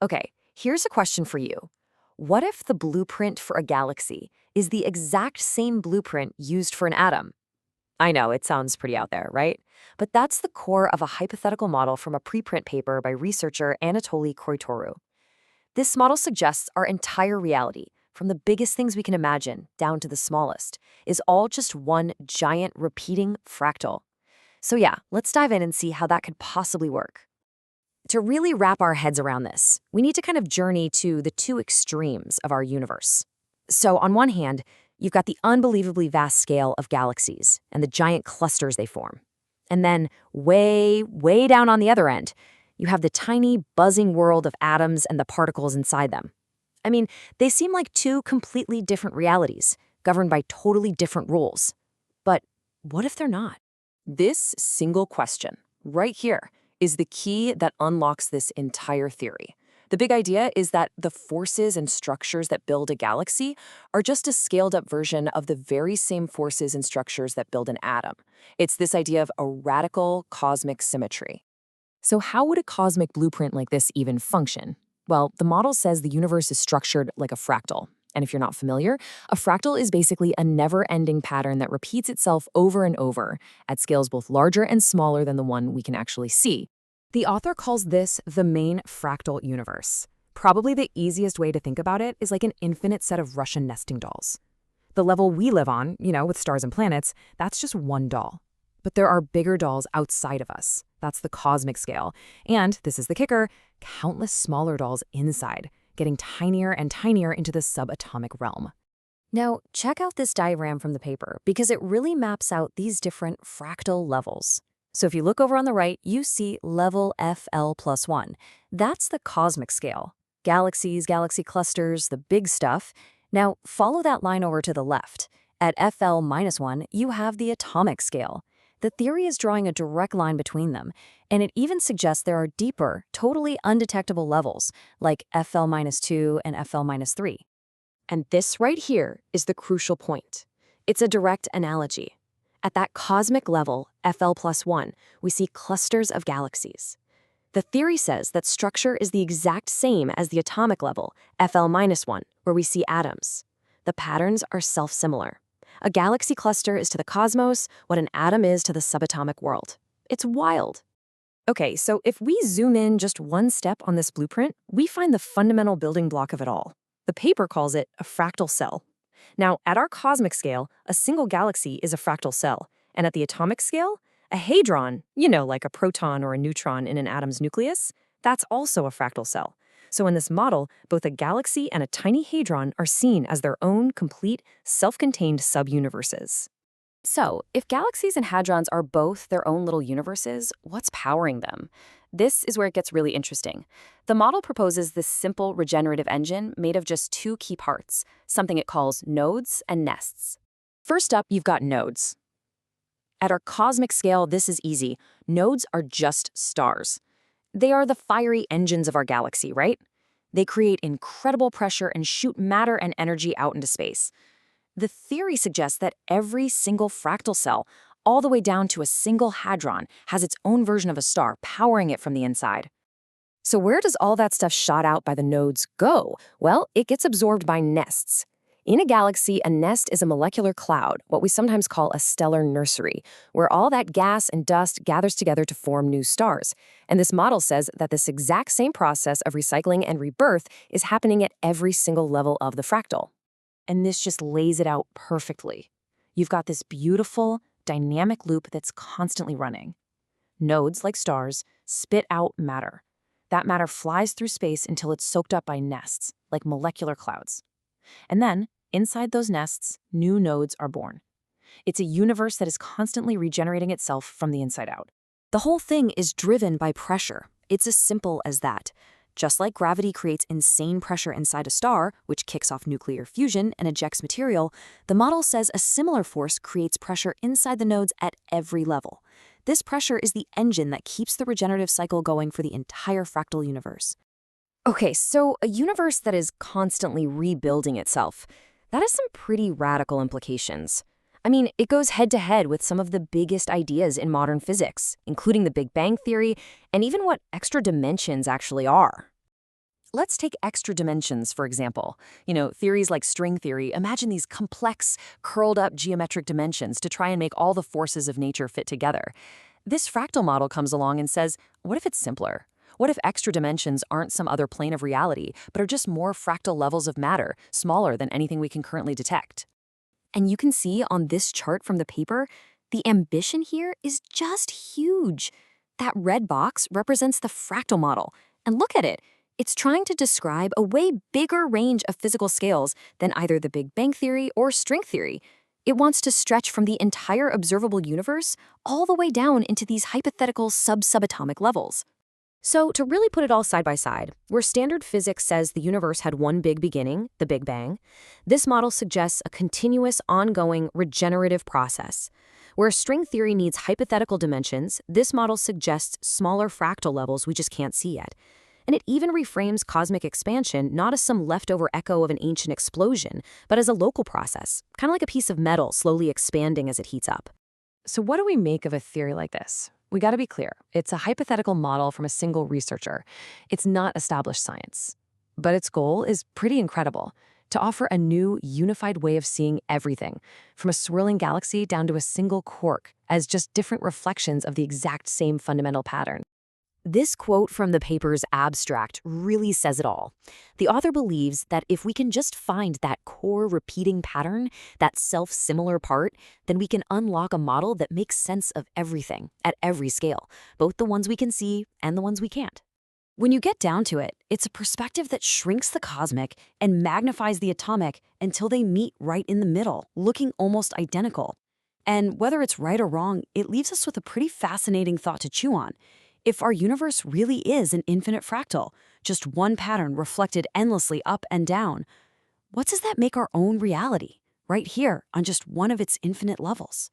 Okay, here's a question for you. What if the blueprint for a galaxy is the exact same blueprint used for an atom? I know, it sounds pretty out there, right? But that's the core of a hypothetical model from a preprint paper by researcher Anatoly Kroitoru. This model suggests our entire reality, from the biggest things we can imagine down to the smallest, is all just one giant repeating fractal. So yeah, let's dive in and see how that could possibly work. To really wrap our heads around this, we need to kind of journey to the two extremes of our universe. So on one hand, you've got the unbelievably vast scale of galaxies and the giant clusters they form. And then way, way down on the other end, you have the tiny, buzzing world of atoms and the particles inside them. I mean, they seem like two completely different realities, governed by totally different rules. But what if they're not? This single question, right here, is the key that unlocks this entire theory. The big idea is that the forces and structures that build a galaxy are just a scaled-up version of the very same forces and structures that build an atom. It's this idea of a radical cosmic symmetry. So how would a cosmic blueprint like this even function? Well, the model says the universe is structured like a fractal. And if you're not familiar, a fractal is basically a never-ending pattern that repeats itself over and over at scales both larger and smaller than the one we can actually see. The author calls this the main fractal universe. Probably the easiest way to think about it is like an infinite set of Russian nesting dolls. The level we live on, with stars and planets, that's just one doll. But there are bigger dolls outside of us. That's the cosmic scale. And, this is the kicker, countless smaller dolls inside, getting tinier and tinier into the subatomic realm. Now, check out this diagram from the paper because it really maps out these different fractal levels. So if you look over on the right, you see level FL+1. That's the cosmic scale. Galaxies, galaxy clusters, the big stuff. Now, follow that line over to the left. At FL-1, you have the atomic scale. The theory is drawing a direct line between them, and it even suggests there are deeper, totally undetectable levels, like FL-2 and FL-3. And this right here is the crucial point. It's a direct analogy. At that cosmic level, FL+1, we see clusters of galaxies. The theory says that structure is the exact same as the atomic level, FL-1, where we see atoms. The patterns are self-similar. A galaxy cluster is to the cosmos what an atom is to the subatomic world. It's wild. Okay, so if we zoom in just one step on this blueprint, we find the fundamental building block of it all. The paper calls it a fractal cell. Now, at our cosmic scale, a single galaxy is a fractal cell, and at the atomic scale, a hadron, like a proton or a neutron in an atom's nucleus, that's also a fractal cell. So in this model, both a galaxy and a tiny hadron are seen as their own complete, self-contained sub-universes. So, if galaxies and hadrons are both their own little universes, what's powering them? This is where it gets really interesting. The model proposes this simple regenerative engine made of just two key parts, something it calls nodes and nests. First up, you've got nodes. At our cosmic scale, this is easy. Nodes are just stars. They are the fiery engines of our galaxy, right? They create incredible pressure and shoot matter and energy out into space. The theory suggests that every single fractal cell, all the way down to a single hadron, has its own version of a star powering it from the inside. So where does all that stuff shot out by the nodes go? Well, it gets absorbed by nests. In a galaxy, a nest is a molecular cloud, what we sometimes call a stellar nursery, where all that gas and dust gathers together to form new stars. And this model says that this exact same process of recycling and rebirth is happening at every single level of the fractal. And this just lays it out perfectly. You've got this beautiful, dynamic loop that's constantly running. Nodes, like stars, spit out matter. That matter flies through space until it's soaked up by nests, like molecular clouds. And then, inside those nests, new nodes are born. It's a universe that is constantly regenerating itself from the inside out. The whole thing is driven by pressure. It's as simple as that. Just like gravity creates insane pressure inside a star, which kicks off nuclear fusion and ejects material, the model says a similar force creates pressure inside the nodes at every level. This pressure is the engine that keeps the regenerative cycle going for the entire fractal universe. Okay, so a universe that is constantly rebuilding itself, that has some pretty radical implications. I mean, it goes head-to-head with some of the biggest ideas in modern physics, including the Big Bang Theory and even what extra dimensions actually are. Let's take extra dimensions, for example. Theories like string theory imagine these complex, curled up geometric dimensions to try and make all the forces of nature fit together. This fractal model comes along and says, what if it's simpler? What if extra dimensions aren't some other plane of reality, but are just more fractal levels of matter, smaller than anything we can currently detect? And you can see on this chart from the paper, the ambition here is just huge. That red box represents the fractal model. And look at it. It's trying to describe a way bigger range of physical scales than either the Big Bang Theory or string theory. It wants to stretch from the entire observable universe all the way down into these hypothetical sub-subatomic levels. So, to really put it all side by side, where standard physics says the universe had one big beginning, the Big Bang, this model suggests a continuous, ongoing, regenerative process. Where string theory needs hypothetical dimensions, this model suggests smaller fractal levels we just can't see yet. And it even reframes cosmic expansion not as some leftover echo of an ancient explosion, but as a local process, kind of like a piece of metal slowly expanding as it heats up. So what do we make of a theory like this? We got to be clear. It's a hypothetical model from a single researcher. It's not established science. But its goal is pretty incredible: to offer a new, unified way of seeing everything, from a swirling galaxy down to a single quark, as just different reflections of the exact same fundamental pattern. This quote from the paper's abstract really says it all. The author believes that if we can just find that core repeating pattern, that self-similar part, then we can unlock a model that makes sense of everything at every scale, both the ones we can see and the ones we can't. When you get down to it, it's a perspective that shrinks the cosmic and magnifies the atomic until they meet right in the middle, looking almost identical. And whether it's right or wrong, it leaves us with a pretty fascinating thought to chew on. If our universe really is an infinite fractal, just one pattern reflected endlessly up and down, what does that make our own reality, right here on just one of its infinite levels?